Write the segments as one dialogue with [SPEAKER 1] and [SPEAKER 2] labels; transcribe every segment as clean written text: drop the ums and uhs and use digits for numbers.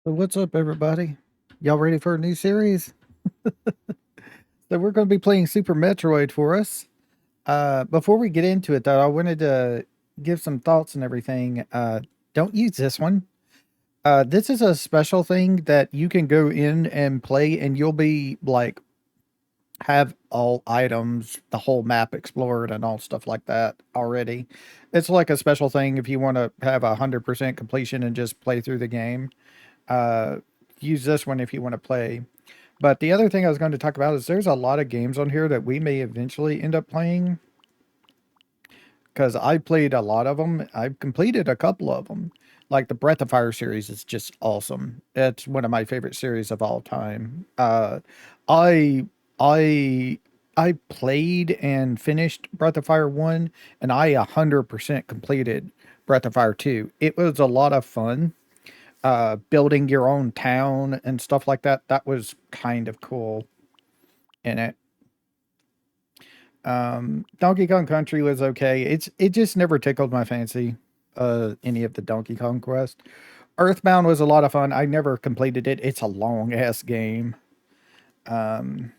[SPEAKER 1] So what's up, everybody? Y'all ready for a new series? So we're going to be playing Super Metroid for us. Before we get into it, though, I wanted to give some thoughts and everything. Don't use this one. This is a special thing that you can go in and play, and you'll be like have all items, the whole map explored, and all stuff like that already. It's like a special thing if you want to have 100% completion and just play through the game. Uh, Use this one if you want to play. But the other thing I was going to talk about is there's a lot of games on here that we may eventually end up playing because I played a lot of them. I've completed a couple of them. Like the Breath of Fire series is just awesome. It's one of my favorite series of all time. I I I played and finished Breath of Fire 1 and I 100% completed Breath of Fire 2. It was a lot of fun building your own town and stuff like that. That was kind of cool in it. Donkey Kong Country was okay. It just never tickled my fancy. Any of the Donkey Kong Quest. Earthbound was a lot of fun. I never completed it. It's a long ass game. Um,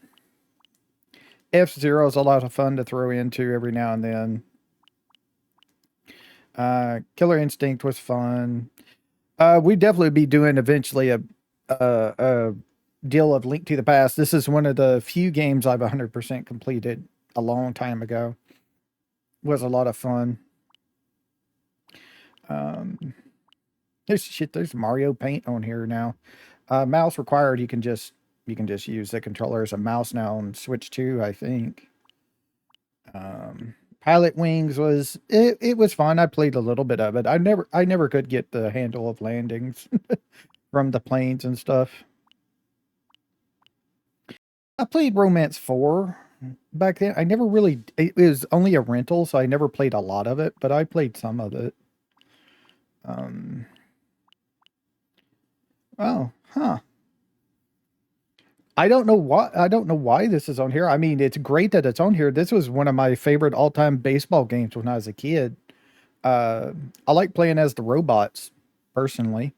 [SPEAKER 1] F Zero is a lot of fun to throw into every now and then. Killer Instinct was fun. We'd definitely be doing eventually a deal of Link to the Past. This is one of the few games I've 100% completed a long time ago. Was a lot of fun. Um, there's Mario Paint on here now. Mouse required. You can just use the controller as a mouse now and Switch 2, I think. Pilot Wings it was fun. I played a little bit of it. I never could get the handle of landings from the planes and stuff. I played Romance 4 back then. I never really it was only a rental, so I never played a lot of it, but I played some of it. Um oh, huh. I don't know why this is on here. I mean, it's great that it's on here. This was one of my favorite all-time baseball games when I was a kid. Uh I like playing as the robots personally.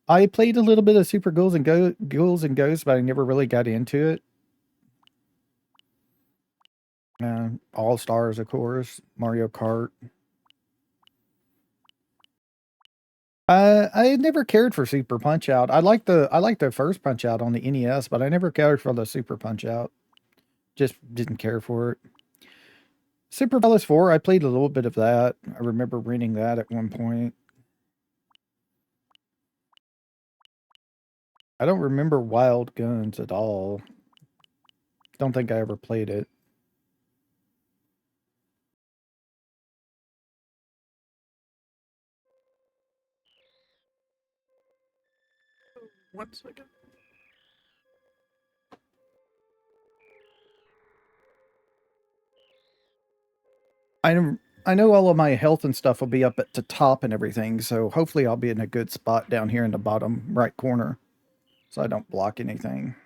[SPEAKER 1] I played a little bit of Super Ghouls and Ghosts, but I never really got into it. All Stars, of course, Mario Kart. I never cared for Super Punch Out. I like the first Punch Out on the NES, but I never cared for the Super Punch Out. Just didn't care for it. Super Palace 4, I played a little bit of that. I remember renting that at one point. I don't remember Wild Guns at all. Don't think I ever played it. One second. I I know all of my health and stuff will be up at the top and everything, so hopefully I'll be in a good spot down here in the bottom right corner, so I don't block anything.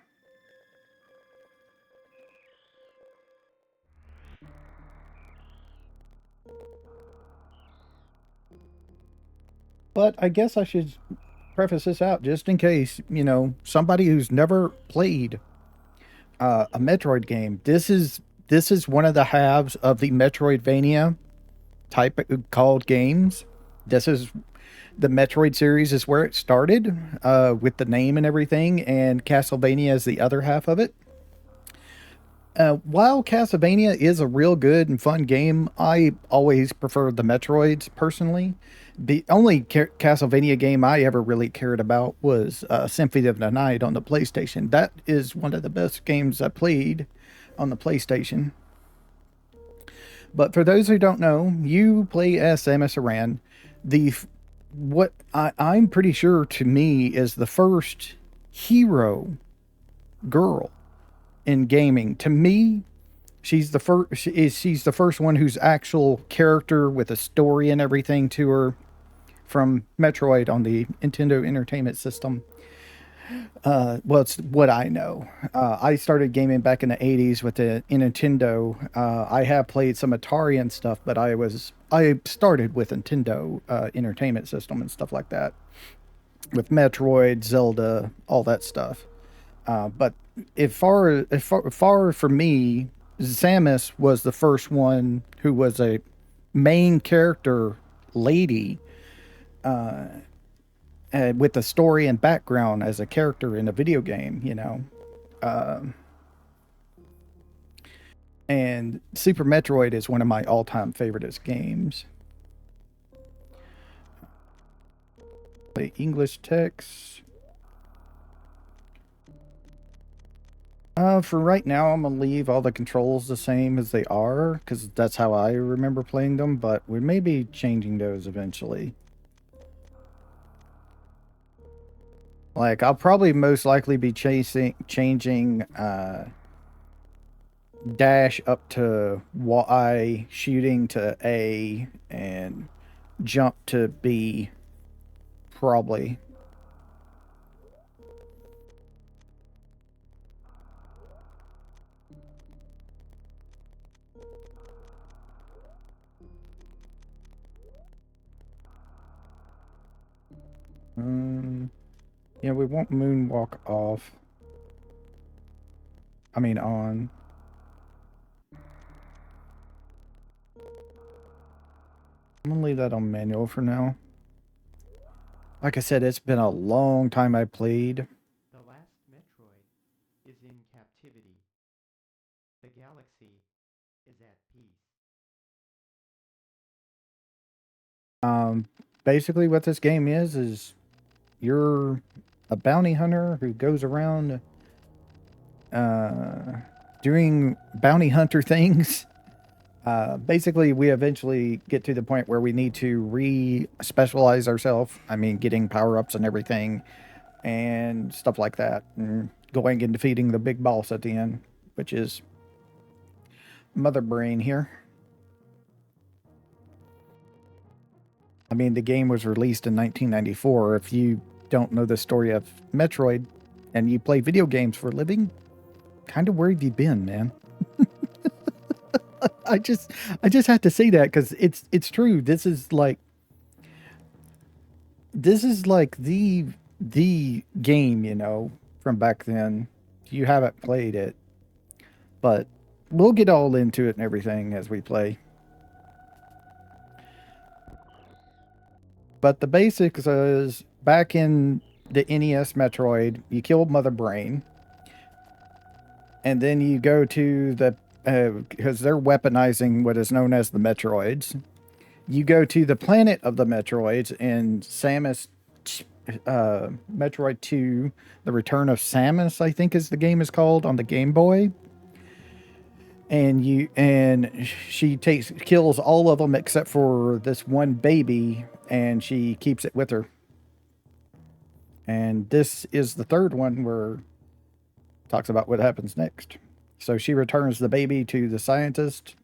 [SPEAKER 1] But I guess I should preface this out just in case, somebody who's never played a Metroid game. This is one of the halves of the Metroidvania type called games. This is the Metroid series is where it started with the name and everything, and Castlevania is the other half of it. While Castlevania is a real good and fun game, I always preferred the Metroids personally. The only Castlevania game I ever really cared about was Symphony of the Night on the PlayStation. That is one of the best games I played on the PlayStation. But for those who don't know, you play as Samus Aran. The what I'm pretty sure to me is the first hero girl in gaming. To me, she's the first. She's the first one whose actual character with a story and everything to her from Metroid on the Nintendo Entertainment System. Well, it's what I know. I started gaming back in the '80s with the Nintendo. I have played some Atari and stuff, but I started with Nintendo Entertainment System and stuff like that. with Metroid, Zelda, all that stuff. But far for me, Samus was the first one who was a main character lady with a story and background as a character in a video game, you know. And Super Metroid is one of my all-time favoriteest games. The English text. For right now, I'm gonna leave all the controls the same as they are because that's how I remember playing them. But we may be changing those eventually. Like I'll probably most likely be changing dash up to Y, shooting to A, and jump to B. Probably. Um, yeah, we won't moonwalk off. I mean on. I'm gonna leave that on manual for now. Like I said, it's been a long time I played.
[SPEAKER 2] The last Metroid is in captivity. The galaxy is at peace.
[SPEAKER 1] Um, Basically, what this game is you're a bounty hunter who goes around uh, doing bounty hunter things. Basically, we eventually get to the point where we need to re-specialize ourselves. I mean, getting power-ups and everything, and stuff like that, and going and defeating the big boss at the end, which is Mother Brain here. I mean, the game was released in 1994. If you don't know the story of Metroid and you play video games for a living, kind of where have you been, man? I just I just have to say that because it's true. This is like the game, you know, from back then. You haven't played it, but we'll get all into it and everything as we play. But the basics is back in the NES Metroid, you killed Mother Brain, and then you go to the because they're weaponizing what is known as the Metroids. You go to the planet of the Metroids in Samus Metroid 2, The Return of Samus, I think is the game is called on the Game Boy. And she takes kills all of them except for this one baby and she keeps it with her. And this is the third one where it talks about what happens next. So she returns the baby to the scientist.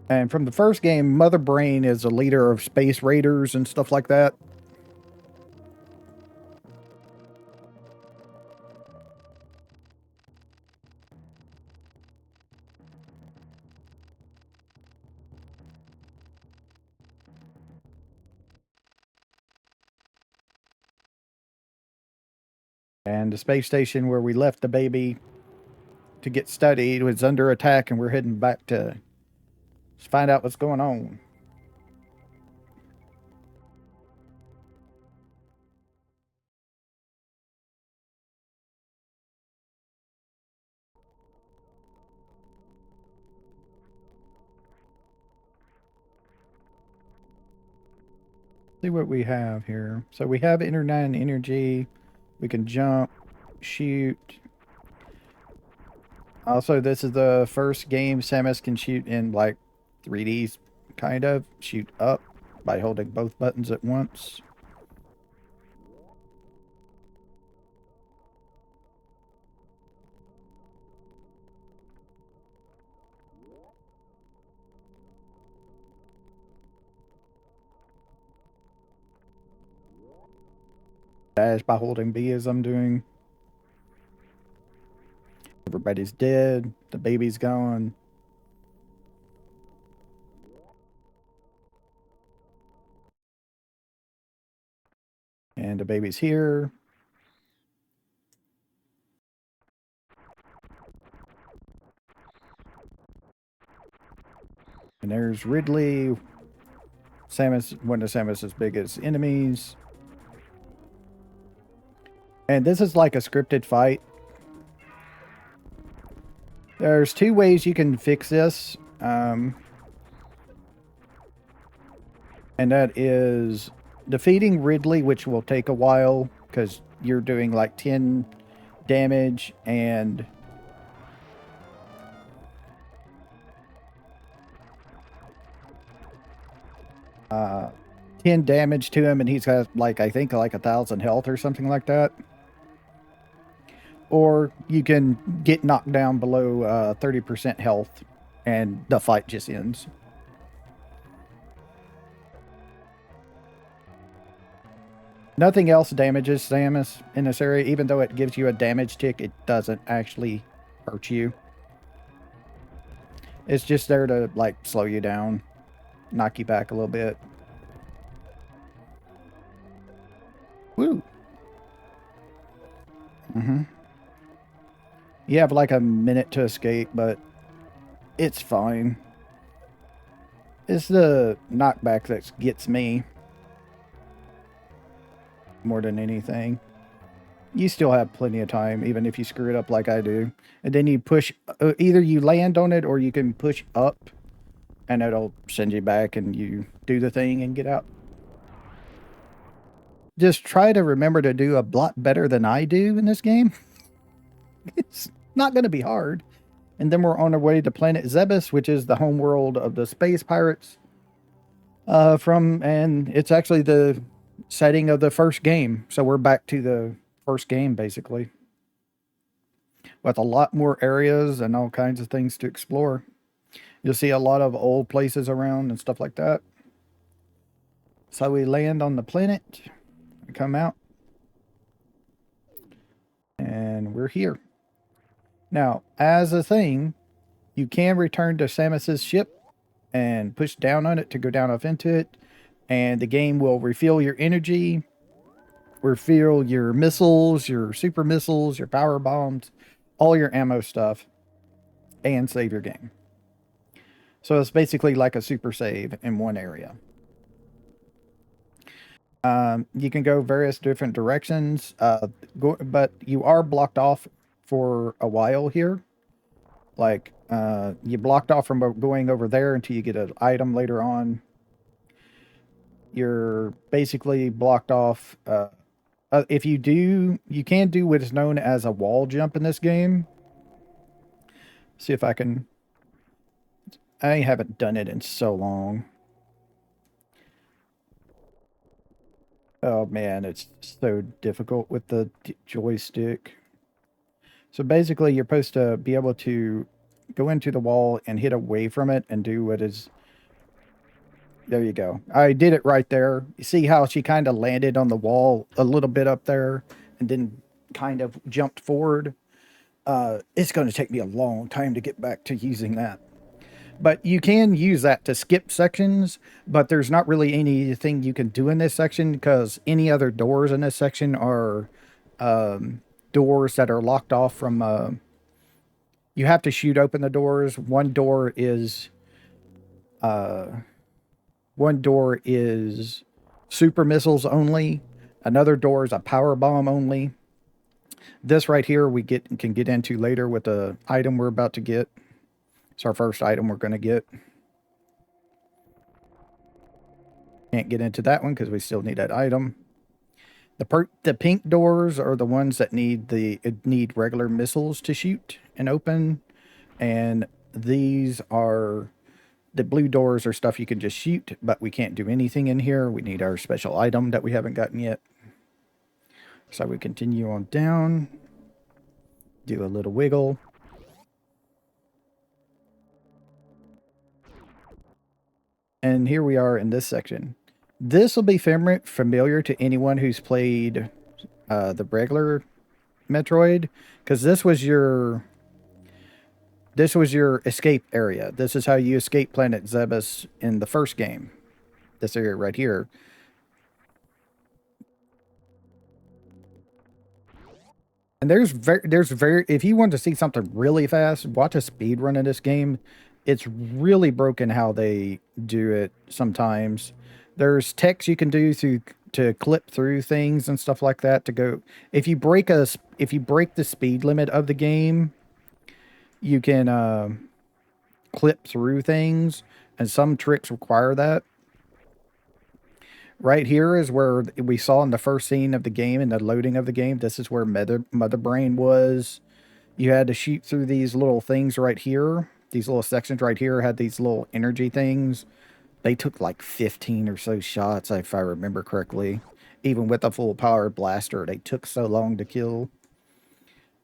[SPEAKER 1] And from the first game, Mother Brain is a leader of space raiders and stuff like that. And the space station where we left the baby to get studied was under attack, and we're heading back to find out what's going on. See what we have here. So we have Inner 9 energy. We can jump, shoot. Also, this is the first game Samus can shoot in like 3D, kind of. Shoot up by holding both buttons at once. dash by holding B as I'm doing. Everybody's dead. The baby's gone. And the baby's here. And there's Ridley. Samus, one of Samus's biggest enemies. And this is like a scripted fight. There's two ways you can fix this. And that is defeating Ridley, which will take a while because you're doing like 10 damage and uh, 10 damage to him, and he's got like I think like 1,000 health or something like that. Or you can get knocked down below 30% health, and the fight just ends. Nothing else damages Samus in this area, even though it gives you a damage tick. It doesn't actually hurt you. It's just there to like slow you down, knock you back a little bit. Woo. Mm-hmm. You have like a minute to escape, but it's fine. It's the knockback that gets me more than anything. You still have plenty of time, even if you screw it up like I do. And then you push, either you land on it or you can push up, and it'll send you back and you do the thing and get out. Just try to remember to do a lot better than I do in this game. It's not going to be hard. And then we're on our way to planet Zebes, which is the home world of the space pirates. And it's actually the setting of the first game. So we're back to the first game, basically. With a lot more areas and all kinds of things to explore. You'll see a lot of old places around and stuff like that. So we land on the planet. We come out. And we're here. Now, as a thing, you can return to Samus's ship and push down on it to go down off into it. And the game will refill your energy, refill your missiles, your super missiles, your power bombs, all your ammo stuff, and save your game. So it's basically like a super save in one area. You can go various different directions, but you are blocked off for a while here. Like, you blocked off from going over there until you get an item later on. You're basically blocked off. If you do, you can do what is known as a wall jump in this game. See if I can. I haven't done it in so long. Oh man, it's so difficult with the joystick. So basically, you're supposed to be able to go into the wall and hit away from it and do what is. There you go. I did it right there. You see how she kind of landed on the wall a little bit up there and then kind of jumped forward? It's going to take me a long time to get back to using that. But you can use that to skip sections, but there's not really anything you can do in this section because any other doors in this section are doors that are locked off from. You have to shoot open the doors. One door is super missiles only. Another door is a power bomb only. This right here can get into later with the item we're about to get. It's our first item we're going to get. Can't get into that one because we still need that item. The pink doors are the ones that need regular missiles to shoot and open, and these are the blue doors are stuff you can just shoot, but we can't do anything in here. We need our special item that we haven't gotten yet. So we continue on down, do a little wiggle. And here we are in this section. This will be familiar to anyone who's played the regular Metroid, because this was your escape area. This is how you escape Planet Zebes in the first game. This area right here. And there's very if you want to see something really fast, watch a speed run in this game. It's really broken how they do it sometimes. There's techs you can do to clip through things and stuff like that to go. If you break the speed limit of the game, you can clip through things, and some tricks require that. Right here is where we saw in the first scene of the game, in the loading of the game. This is where Mother Brain was. You had to shoot through these little things right here. These little sections right here had these little energy things. They took like 15 or so shots, if I remember correctly. Even with a full power blaster, they took so long to kill.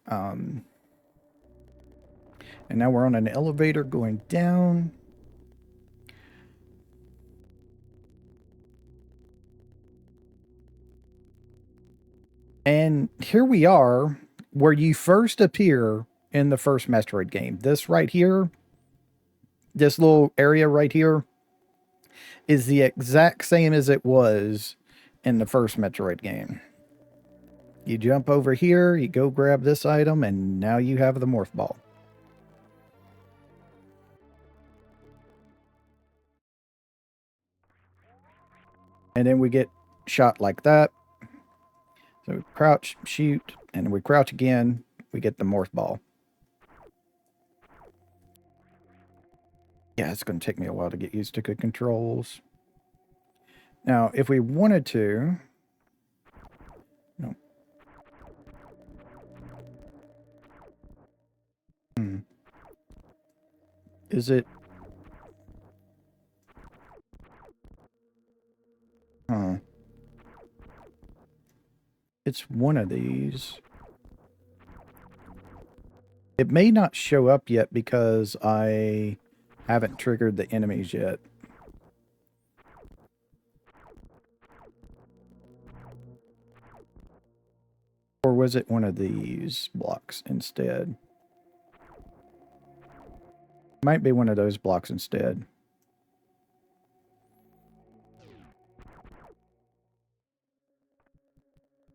[SPEAKER 1] And now we're on an elevator going down. And here we are, where you first appear in the first Metroid game. This right here, this little area right here, is the exact same as it was in the first Metroid game. You jump over here, you go grab this item, and now you have the morph ball. And then we get shot like that. So we crouch, shoot, and we crouch again, we get the morph ball. Yeah, it's going to take me a while to get used to good controls. Now, if we wanted to... No. Is it... Huh. It's one of these. It may not show up yet because I haven't triggered the enemies yet. Or was it one of these blocks instead? Might be one of those blocks instead.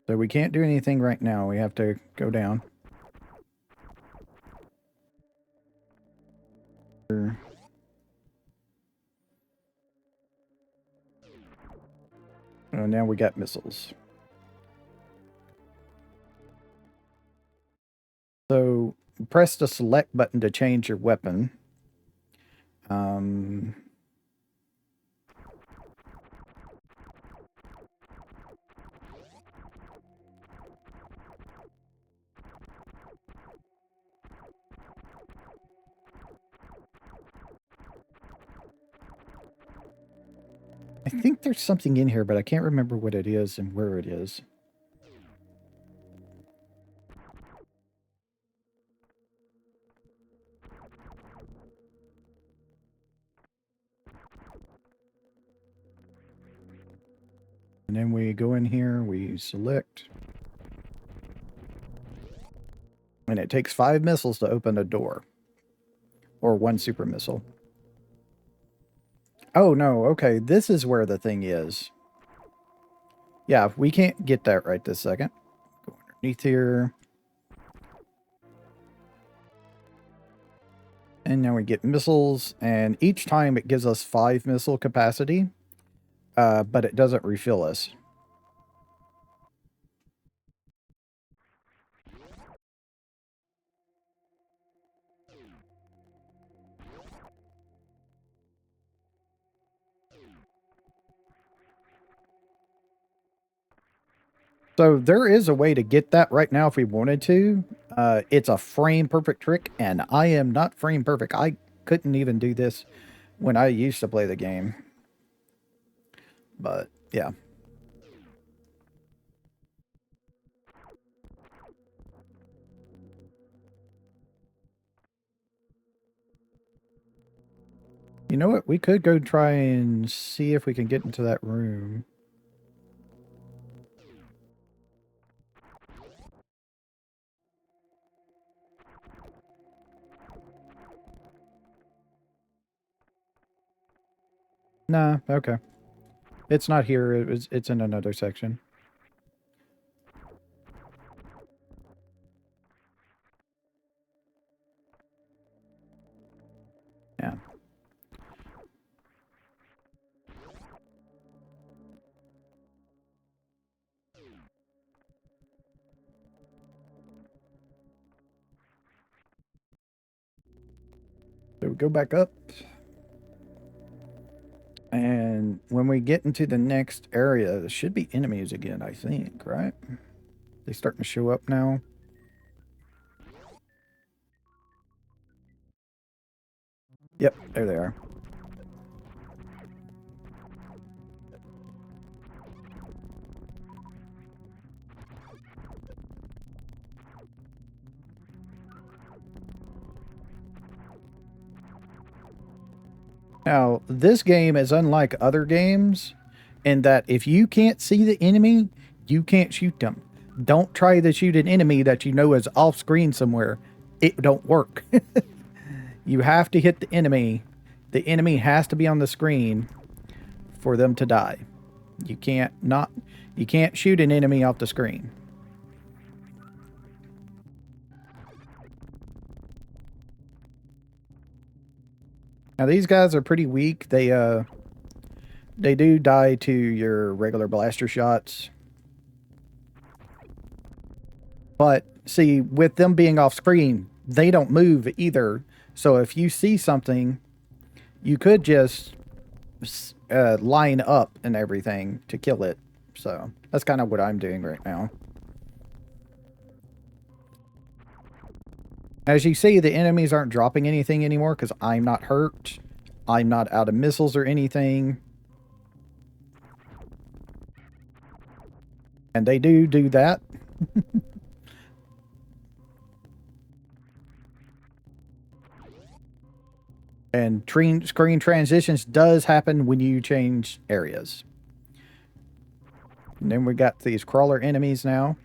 [SPEAKER 1] So we can't do anything right now. We have to go down. Oh, now we got missiles. So press the select button to change your weapon. I think there's something in here, but I can't remember what it is and where it is. And then we go in here, we select. And it takes 5 missiles to open a door. Or 1 super missile. Oh, no, okay, this is where the thing is. Yeah, we can't get that right this second. Go underneath here. And now we get missiles, and each time it gives us 5 missile capacity, but it doesn't refill us. So there is a way to get that right now if we wanted to. It's a frame perfect trick, and I am not frame perfect. I couldn't even do this when I used to play the game. But yeah. You know what? We could go try and see if we can get into that room. Nah, okay. It's not here. It's in another section. Yeah. So we go back up. And when we get into the next area, there should be enemies again, I think, right? They starting to show up now. Yep, there they are. Now, this game is unlike other games in that if you can't see the enemy, you can't shoot them. Don't try to shoot an enemy that you know is off screen somewhere. It don't work. You have to hit the enemy. The enemy has to be on the screen for them to die. You can't shoot an enemy off the screen. Now these guys are pretty weak. They do die to your regular blaster shots. But see, with them being off screen, they don't move either. So if you see something, you could just line up and everything to kill it. So that's kind of what I'm doing right now. As you see, the enemies aren't dropping anything anymore because I'm not hurt. I'm not out of missiles or anything. And they do that. And screen transitions does happen when you change areas. And then we got these crawler enemies now.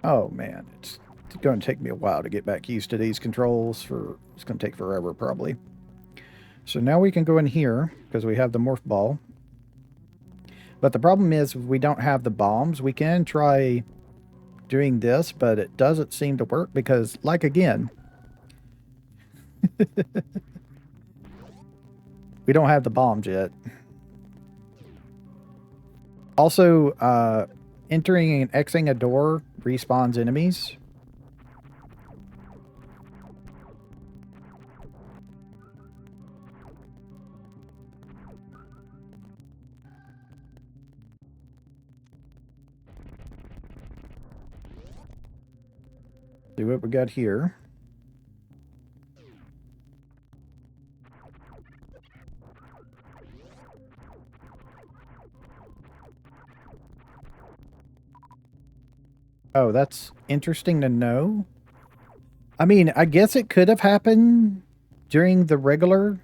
[SPEAKER 1] Oh man, it's going to take me a while to get back used to these controls. It's going to take forever probably. So now we can go in here because we have the morph ball. But the problem is we don't have the bombs. We can try doing this, but it doesn't seem to work because, like again, we don't have the bombs yet. Also, entering and exiting a door respawns enemies. See what we got here. Oh, that's interesting to know. I mean, I guess it could have happened during the regular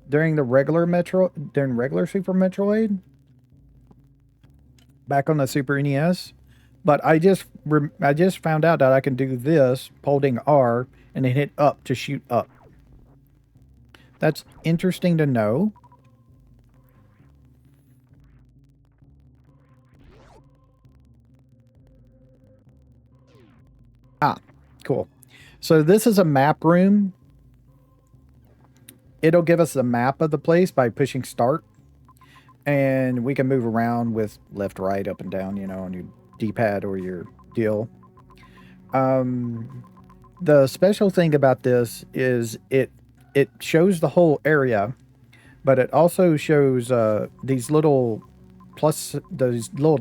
[SPEAKER 1] during regular Super Metroid back on the Super NES. But I just found out that I can do this holding R and then hit up to shoot up. That's interesting to know. Ah, cool. So this is a map room. It'll give us the map of the place by pushing start. And we can move around with left, right, up and down, on your D-pad or your deal. The special thing about this is it shows the whole area, but it also shows those little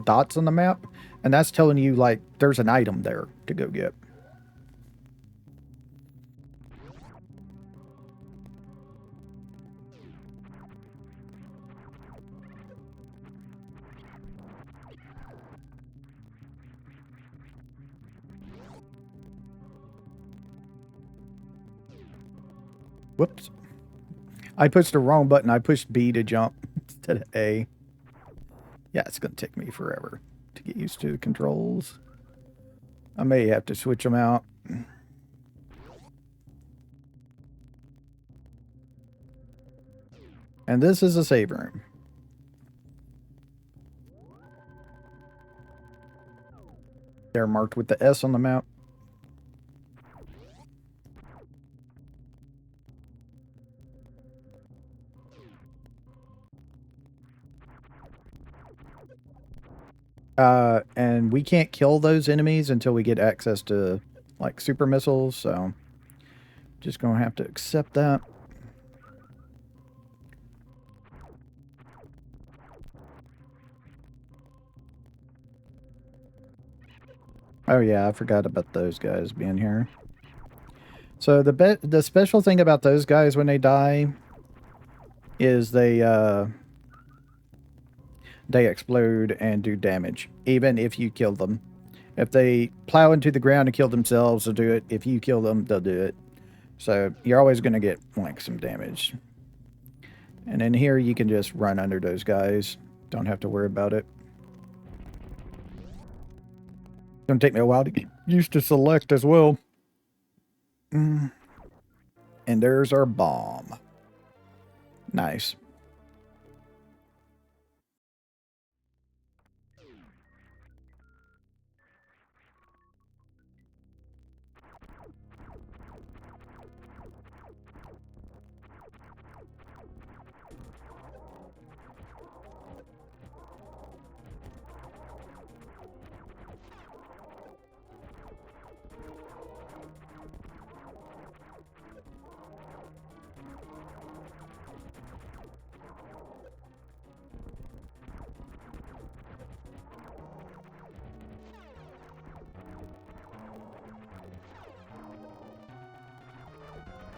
[SPEAKER 1] dots on the map, and that's telling you like there's an item there to go get. Whoops. I pushed the wrong button. I pushed B to jump instead of A. Yeah, it's going to take me forever to get used to the controls. I may have to switch them out. And this is a save room. They're marked with the S on the map. And we can't kill those enemies until we get access to, like, super missiles, so just gonna have to accept that. Oh yeah, I forgot about those guys being here. So the special thing about those guys when they die is they explode and do damage, even if you kill them. If they plow into the ground and kill themselves, they'll do it. If you kill them, they'll do it. So you're always going to get, like, some damage. And in here, you can just run under those guys. Don't have to worry about it. It's going to take me a while to get used to select as well. And there's our bomb. Nice.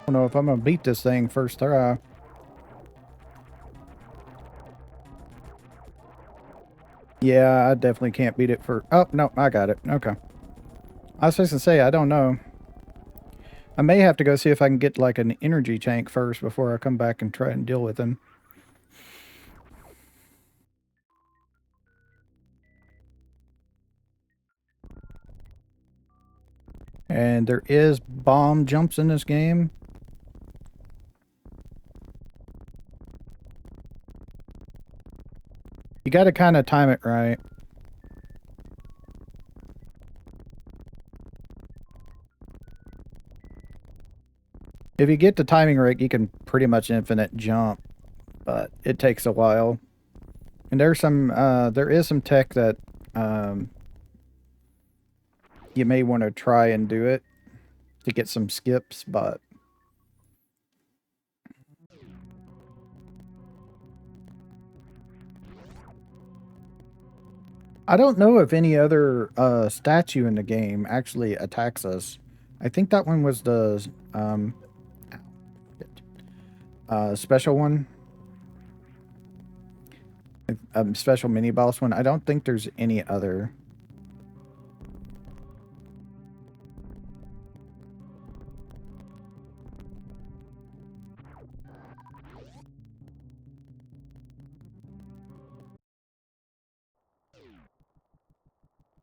[SPEAKER 1] I don't know if I'm going to beat this thing first try. Yeah, I definitely can't beat it for... Oh, no, I got it. Okay. I was just going to say, I don't know. I may have to go see if I can get, like, an energy tank first before I come back and try and deal with him. And there is bomb jumps in this game. You got to kind of time it right. If you get the timing right, you can pretty much infinite jump, but it takes a while. And there is some tech that you may want to try and do it to get some skips, but I don't know if any other statue in the game actually attacks us. I think that one was the special one. Special mini boss one. I don't think there's any other.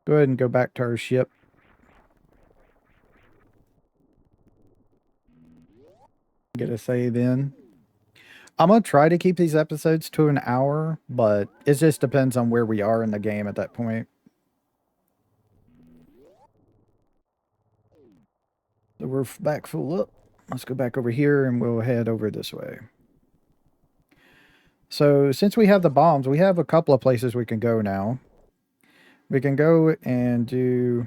[SPEAKER 1] Go ahead and go back to our ship. Get a save in. I'm going to try to keep these episodes to an hour, but it just depends on where we are in the game at that point. So we're back full up. Let's go back over here and we'll head over this way. So since we have the bombs, we have a couple of places we can go now. We can go and do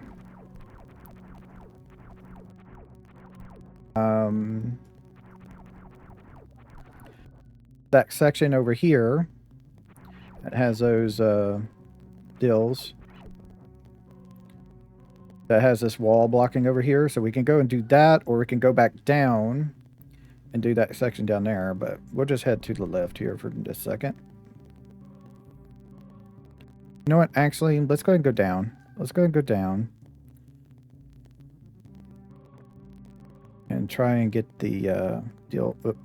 [SPEAKER 1] that section over here that has those dills. That has this wall blocking over here, so we can go and do that, or we can go back down and do that section down there, but we'll just head to the left here for just a second. You know what, actually, let's go ahead and go down. Let's go ahead and go down. And try and get the deal. Okay.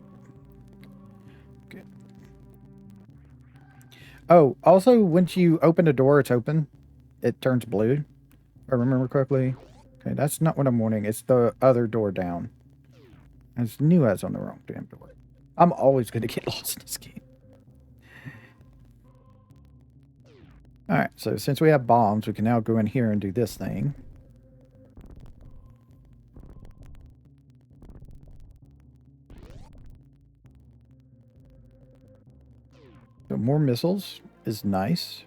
[SPEAKER 1] Oh, also, once you open the door, it's open. It turns blue, if I remember correctly. Okay, that's not what I'm wanting. It's the other door down. I just knew I was on the wrong damn door. I'm always going to get lost in this game. Alright, so since we have bombs, we can now go in here and do this thing. So more missiles is nice.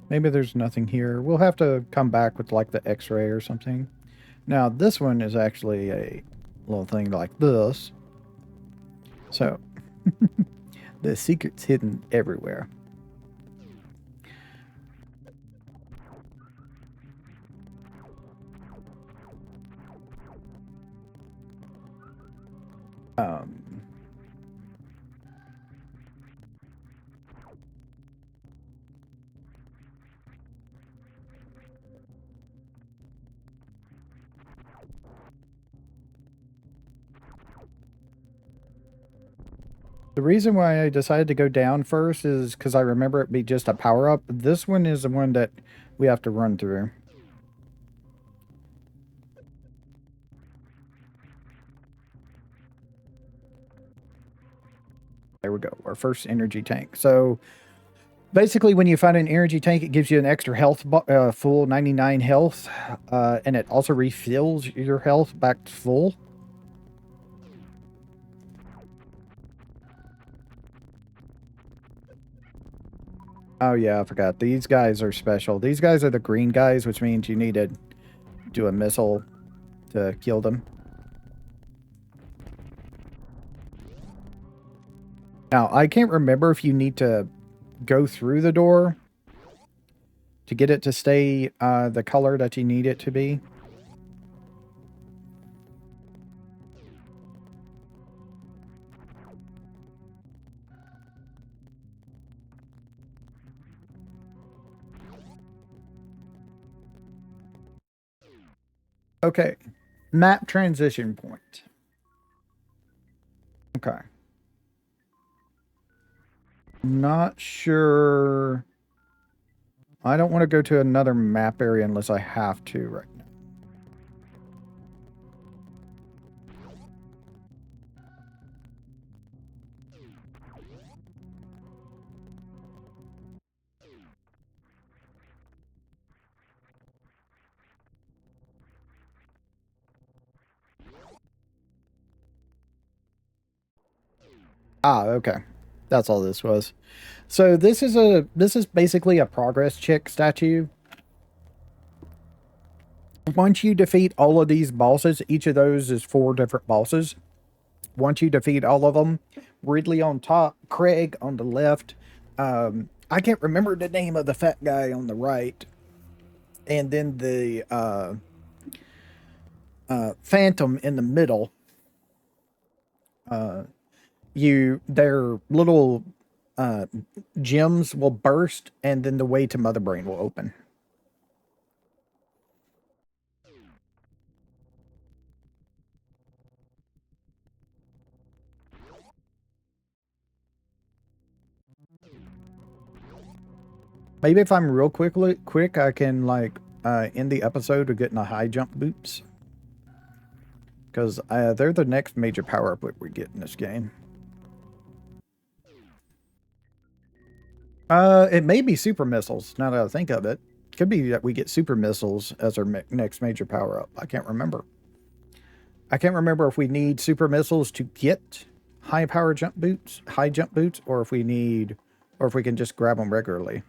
[SPEAKER 1] Maybe there's nothing here. We'll have to come back with like the x-ray or something. Now this one is actually a little thing like this. So the secret's hidden everywhere. Um, the reason why I decided to go down first is because I remember it be just a power-up. This one is the one that we have to run through. There we go. Our first energy tank. So basically, when you find an energy tank, it gives you an extra health, full 99 health, and it also refills your health back to full. Oh yeah, I forgot. These guys are special. These guys are the green guys, which means you need to do a missile to kill them. Now, I can't remember if you need to go through the door to get it to stay the color that you need it to be. Okay. Map transition point. Okay. Not sure. I don't want to go to another map area unless I have to right now. Ah, okay. That's all this was. So this is basically a progress check statue. Once you defeat all of these bosses, each of those is 4 different bosses. Once you defeat all of them, Ridley on top, Craig on the left. I can't remember the name of the fat guy on the right, and then the Phantom in the middle. Their little gems will burst, and then the way to Mother Brain will open. Maybe if I'm real quick, I can like end the episode with getting a high jump boots. Because they're the next major power up that we get in this game. It may be super missiles, now that I think of it. Could be that we get super missiles as our next major power up. I can't remember. I can't remember if we need super missiles to get high jump boots, or if we need, or if we can just grab them regularly.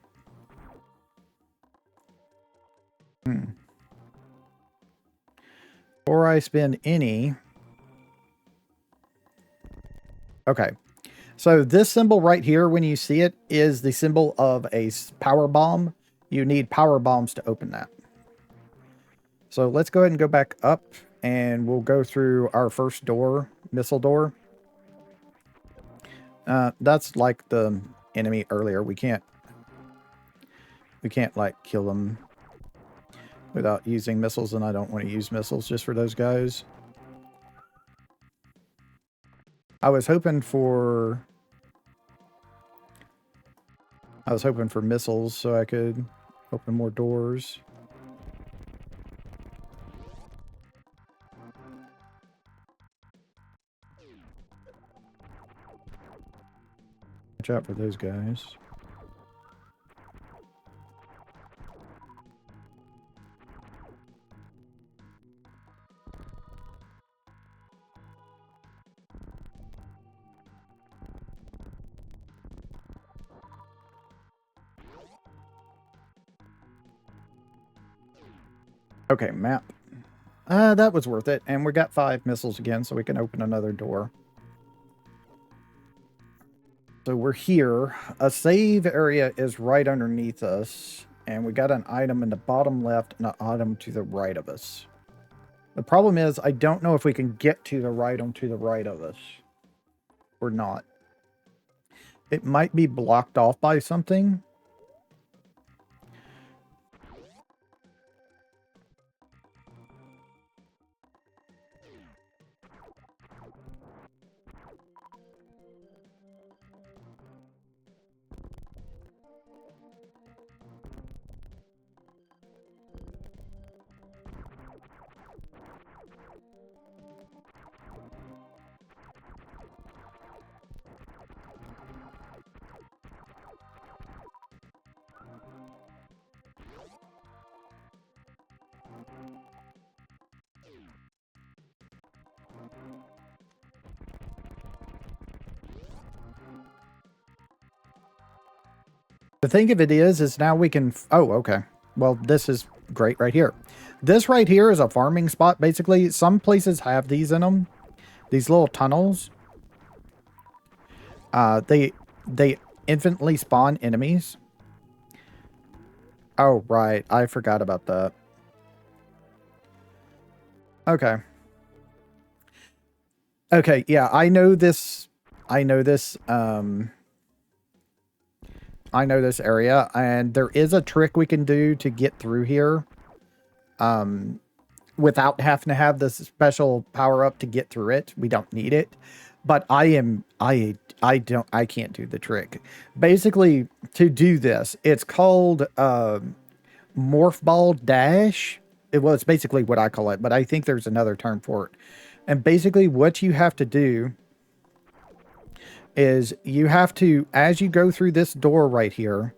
[SPEAKER 1] Before I spend any. Okay. So this symbol right here, when you see it, is the symbol of a power bomb. You need power bombs to open that. So let's go ahead and go back up, and we'll go through our first door, missile door. That's like the enemy earlier. We can't We can't, like, kill them without using missiles, and I don't want to use missiles just for those guys. I was hoping for missiles so I could open more doors. Watch out for those guys. Okay, map. That was worth it. And we got 5 missiles again, so we can open another door. So we're here. A save area is right underneath us. And we got an item in the bottom left and an item to the right of us. The problem is, I don't know if we can get to the item to the right of us. Or not. It might be blocked off by something. The thing of it is now we can... Oh, okay. Well, this is great right here. This right here is a farming spot, basically. Some places have these in them. These little tunnels. They infinitely spawn enemies. Oh, right. I forgot about that. Okay. Okay, yeah, I know this... I know this area, and there is a trick we can do to get through here. Without having to have this special power up to get through it. We don't need it. But I can't do the trick. Basically, to do this, it's called Morph Ball Dash. Well, it's basically what I call it, but I think there's another term for it. And basically what you have to do is you have to, as you go through this door right here,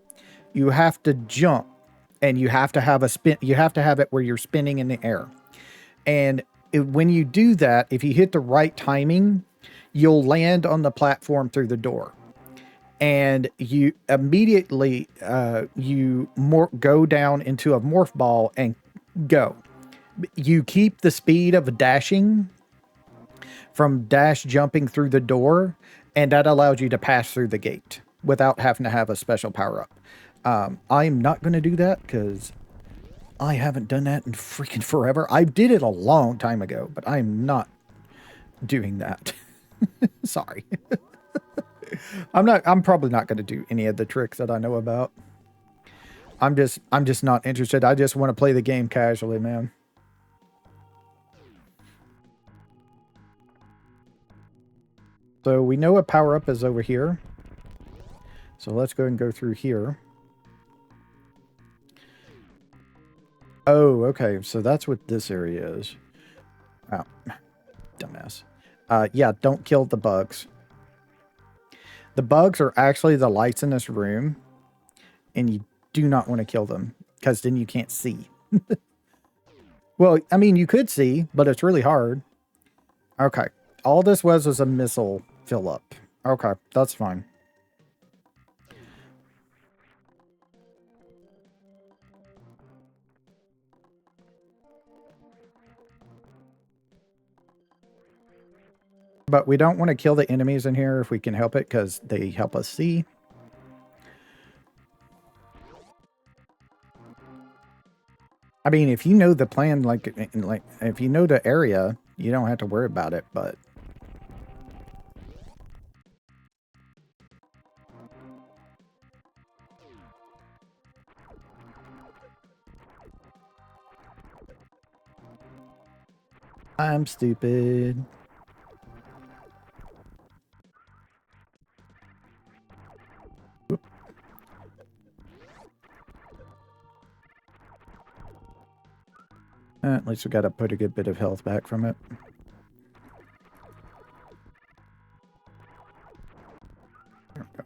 [SPEAKER 1] you have to jump, and you have to have a spin. You have to have it where you're spinning in the air. And when you do that, if you hit the right timing, you'll land on the platform through the door. And you immediately, go down into a morph ball and go. You keep the speed of dashing from dash jumping through the door, and that allows you to pass through the gate without having to have a special power-up. I'm not going to do that because I haven't done that in freaking forever. I did it a long time ago, but I'm not doing that. Sorry. I'm probably not going to do any of the tricks that I know about. I'm just not interested. I just want to play the game casually, man. So we know a power-up is over here. So let's go and go through here. Oh, okay. So that's what this area is. Oh, dumbass. Yeah, don't kill the bugs. The bugs are actually the lights in this room, and you do not want to kill them, because then you can't see. Well, I mean, you could see, but it's really hard. Okay. All this was a missile fill up. Okay, that's fine. But we don't want to kill the enemies in here if we can help it, because they help us see. I mean, if you know the plan, like if you know the area, you don't have to worry about it, but... I'm stupid. At least we got to put a good bit of health back from it. There we go.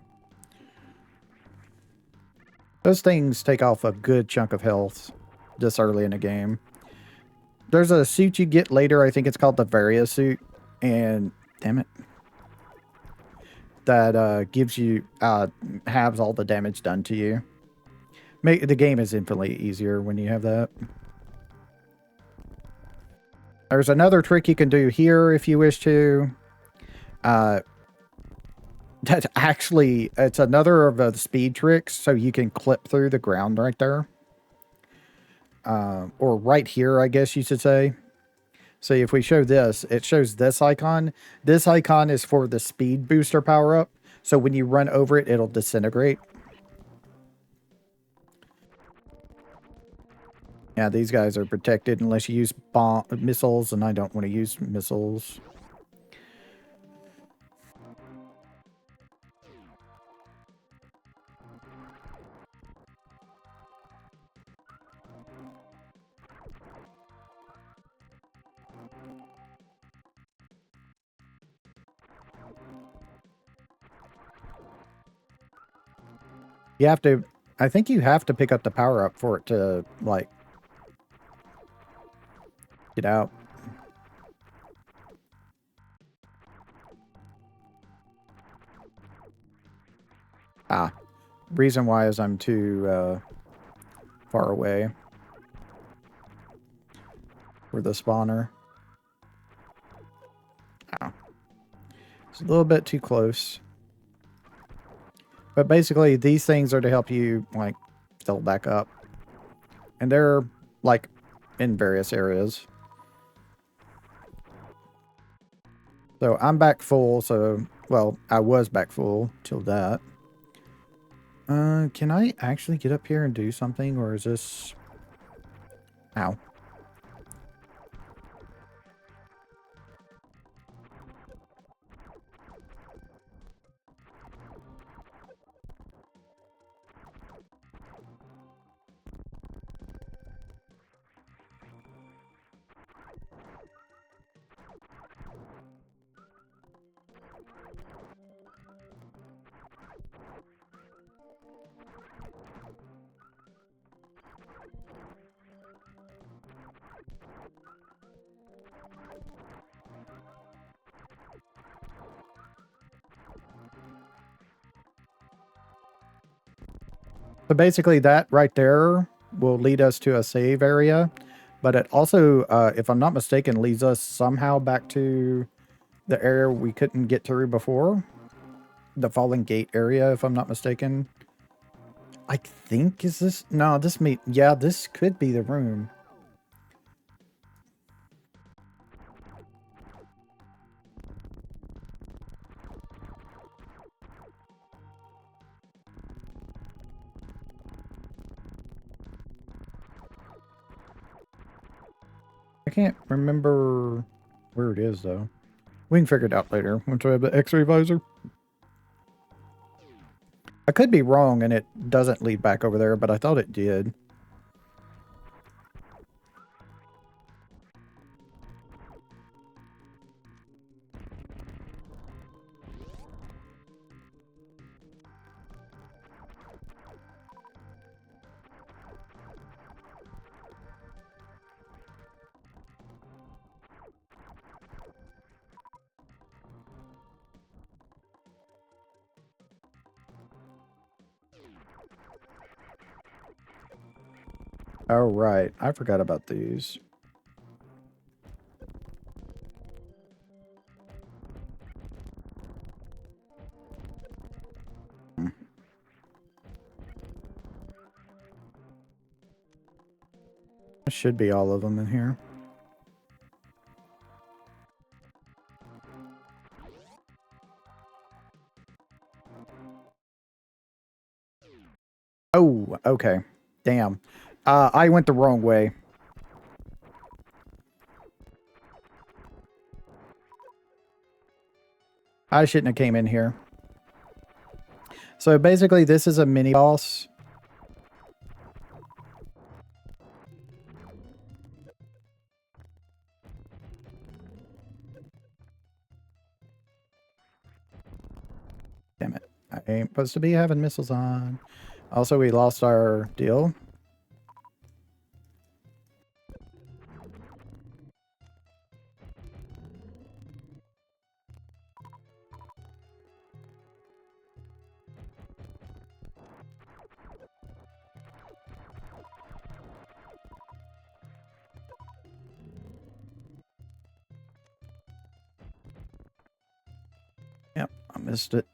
[SPEAKER 1] Those things take off a good chunk of health this early in the game. There's a suit you get later. I think it's called the Varia suit. And damn it. That gives you, halves all the damage done to you. The game is infinitely easier when you have that. There's another trick you can do here if you wish to. That's actually, it's another of the speed tricks, so you can clip through the ground right there. Or right here, I guess you should say. So if we show this, it shows this icon. This icon is for the speed booster power up. So when you run over it, it'll disintegrate. Yeah, these guys are protected unless you use missiles, and I don't want to use missiles. You have to, I think you have to pick up the power up for it to, like, get out. Ah, reason why is I'm too far away for the spawner. Oh, it's a little bit too close. But basically, these things are to help you, like, fill back up. And they're, like, in various areas. So I'm back full, so, well, I was back full till that. Can I actually get up here and do something, or is this... Ow. So basically that right there will lead us to a save area. But it also, if I'm not mistaken, leads us somehow back to the area we couldn't get through before. The Fallen Gate area, if I'm not mistaken. I think, is this... No, yeah, this could be the room. I can't remember where it is, though. We can figure it out later once we have the X-ray visor. I could be wrong and it doesn't lead back over there, but I thought it did. Oh, right. I forgot about these. There should be all of them in here. Oh, okay. Damn. I went the wrong way. I shouldn't have came in here. So basically, this is a mini boss. Damn it. I ain't supposed to be having missiles on. Also, we lost our deal. Yep, I missed it.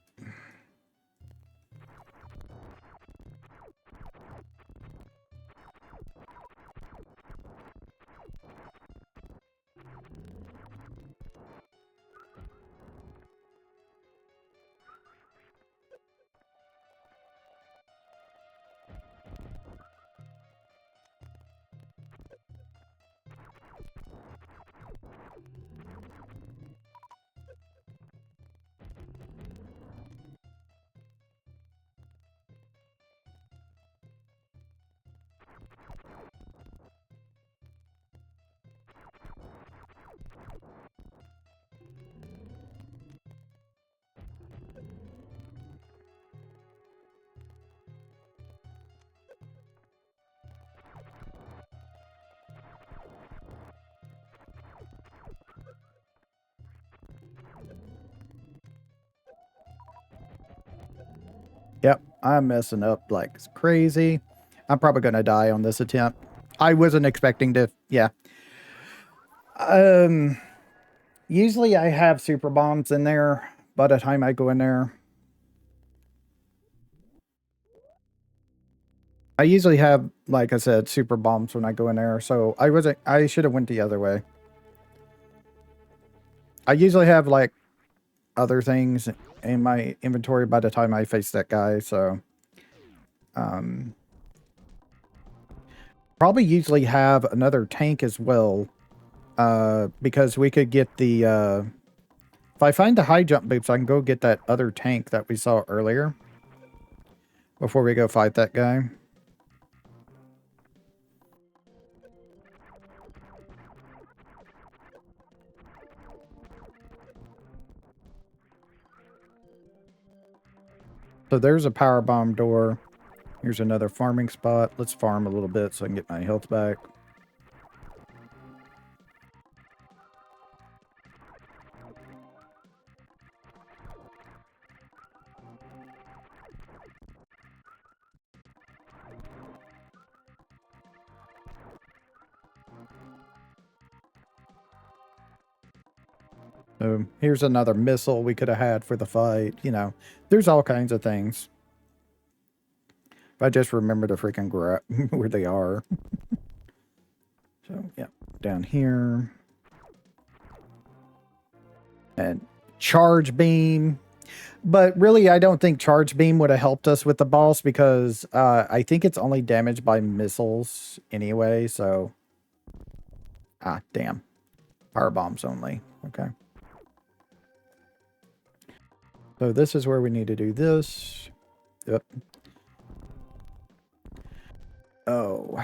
[SPEAKER 1] Yep, I'm messing up like crazy. I'm probably going to die on this attempt. I wasn't expecting to, yeah. Um, Usually I have super bombs in there by the time I go in there. I usually have, like I said, super bombs when I go in there, so I should have went the other way. I usually have like other things in my inventory by the time I face that guy, so um probably usually have another tank as well. Because we could get the if I find the high jump boots, I can go get that other tank that we saw earlier before we go fight that guy. So there's a power bomb door. Here's another farming spot. Let's farm a little bit so I can get my health back. So here's another missile we could have had for the fight. You know, there's all kinds of things. If I just remember to freaking grab where they are. So, yeah, down here. And charge beam. But really, I don't think charge beam would have helped us with the boss because I think it's only damaged by missiles anyway. So, damn. Power bombs only. Okay. So this is where we need to do this. Yep. Oh.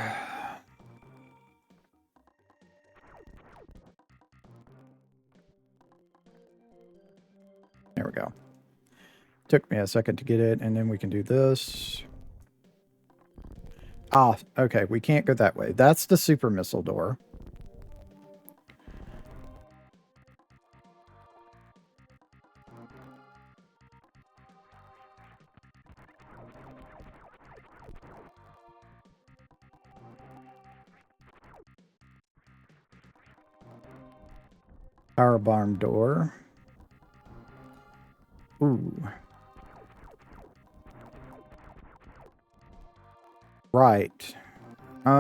[SPEAKER 1] There we go. Took me a second to get it, and then we can do this. Okay. We can't go that way. That's the super missile door. Power bomb door. Ooh. Right. I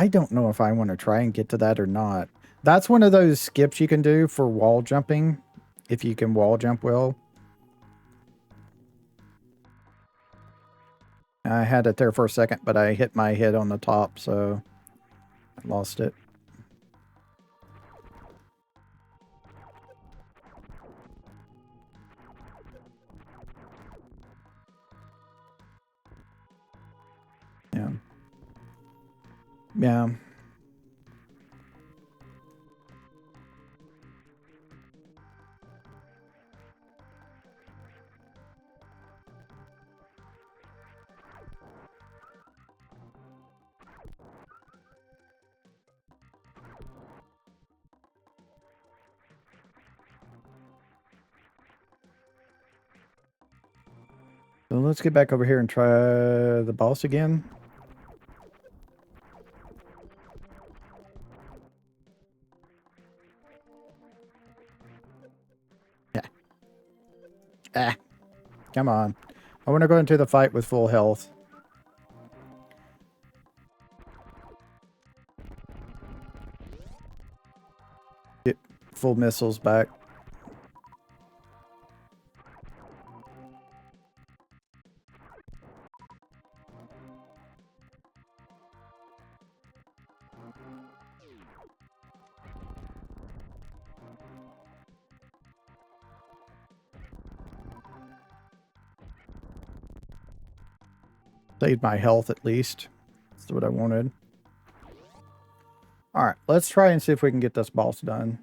[SPEAKER 1] don't know if I want to try and get to that or not. That's one of those skips you can do for wall jumping, if you can wall jump well. I had it there for a second, but I hit my head on the top, so I lost it. Yeah. So let's get back over here and try the boss again. Yeah. Ah, come on. I want to go into the fight with full health. Get full missiles back. Saved my health at least. That's what I wanted. All right, let's try and see if we can get this boss done.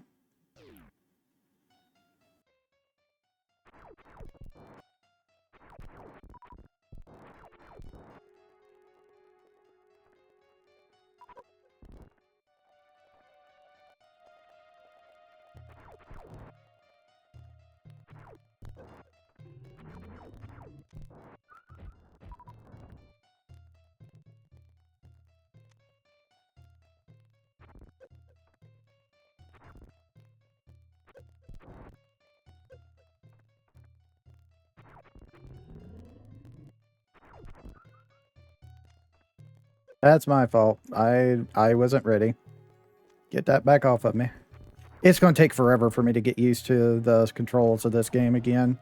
[SPEAKER 1] That's my fault. I wasn't ready. Get that back off of me. It's going to take forever for me to get used to the controls of this game again.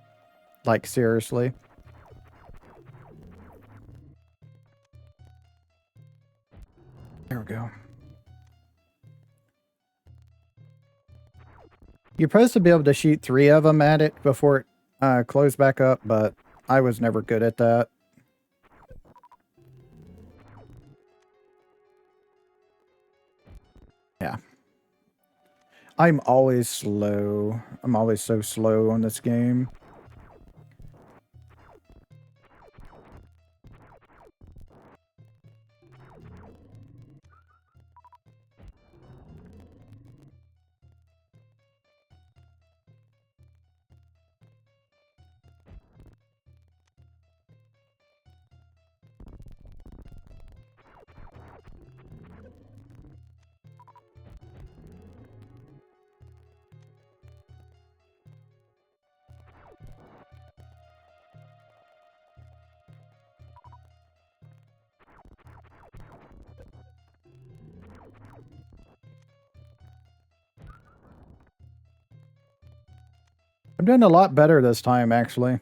[SPEAKER 1] Like, seriously. There we go. You're supposed to be able to shoot 3 of them at it before it closed back up, but I was never good at that. Yeah. I'm always slow. I'm always so slow on this game. I'm doing a lot better this time, actually.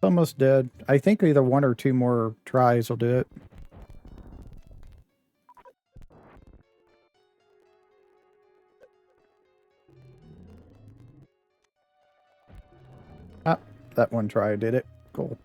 [SPEAKER 1] Almost dead. I think either 1 or 2 more tries will do it. Ah, that one try did it. Cool.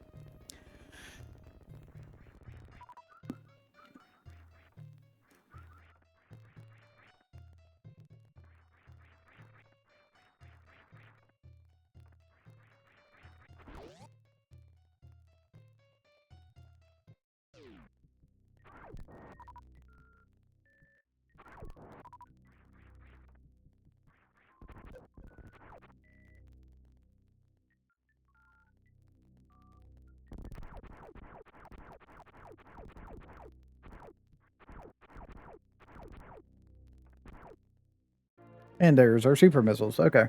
[SPEAKER 1] And there's our super missiles. Okay.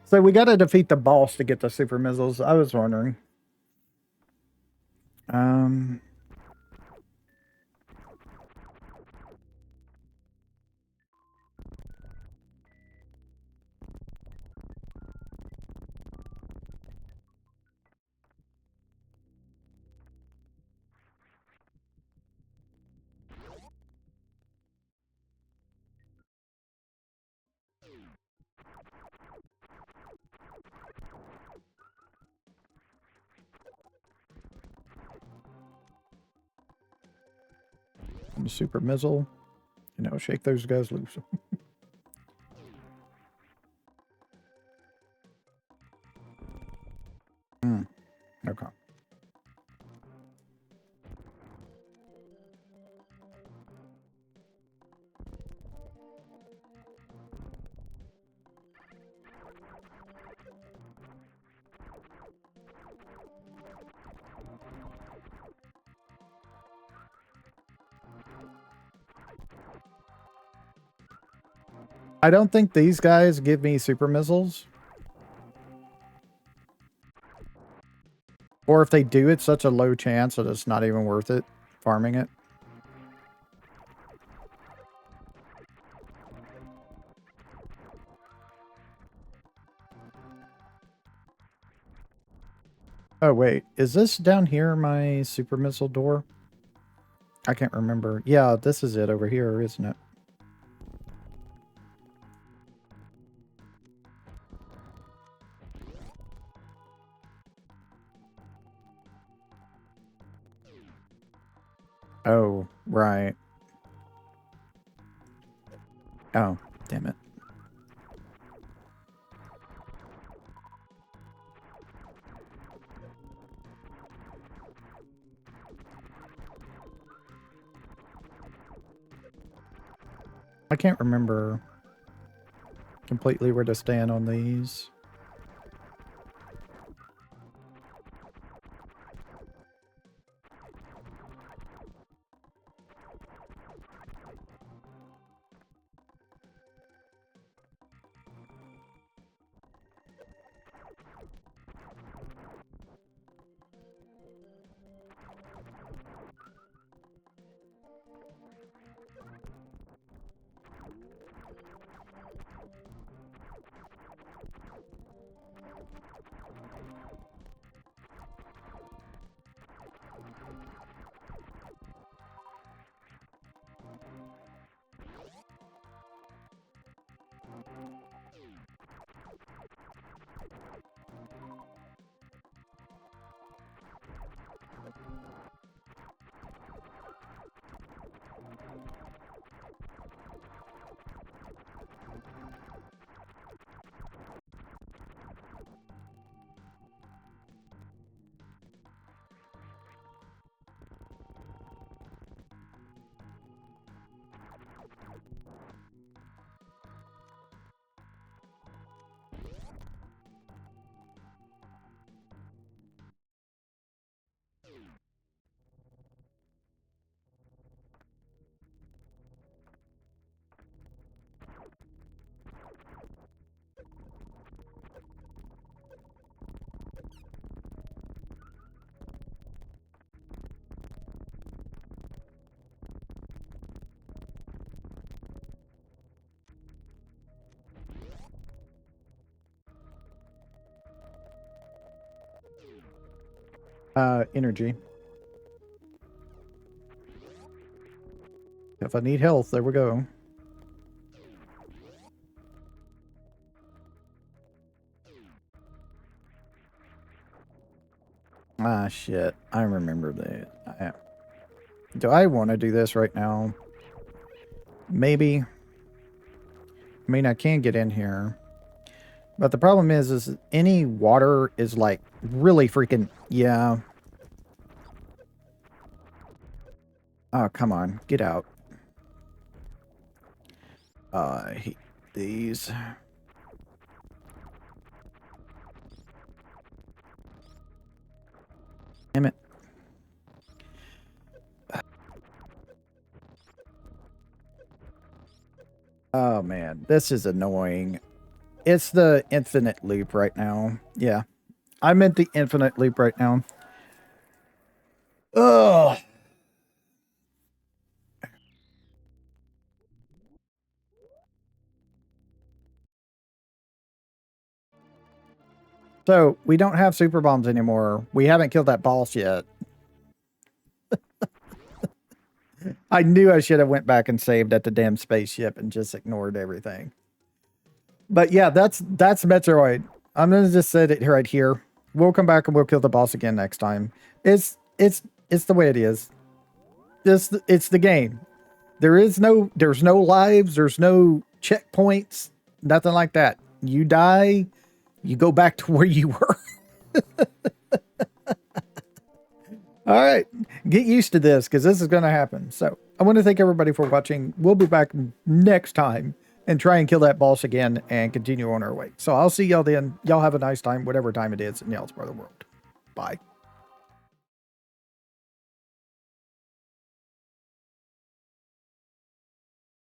[SPEAKER 1] So we got to defeat the boss to get the super missiles. I was wondering. Um, I'm a super missile. Shake those guys loose. Okay. I don't think these guys give me super missiles. Or if they do, it's such a low chance that it's not even worth it farming it. Oh, wait. Is this down here my super missile door? I can't remember. Yeah, this is it over here, isn't it? Oh, right. Oh, damn it. I can't remember completely where to stand on these. Energy. If I need health, there we go. Ah, shit. I remember that. Do I want to do this right now? Maybe. I mean, I can get in here. But the problem is any water is like really freaking... Yeah. Oh, come on. Get out. I hate these. Damn it. Oh man, this is annoying. It's the infinite loop right now. Yeah, I'm at the infinite loop right now. Ugh. So we don't have super bombs anymore. We haven't killed that boss yet. I knew I should have went back and saved at the damn spaceship and just ignored everything. But yeah, that's Metroid. I'm gonna just set it right here. We'll come back and we'll kill the boss again next time. It's the way it is. It's the game. There's no lives, there's no checkpoints, nothing like that. You die, you go back to where you were. All right, get used to this because this is going to happen. So I want to thank everybody for watching. We'll be back next time and try and kill that boss again and continue on our way. So I'll see y'all then. Y'all have a nice time, whatever time it is in y'all's part of the world. Bye.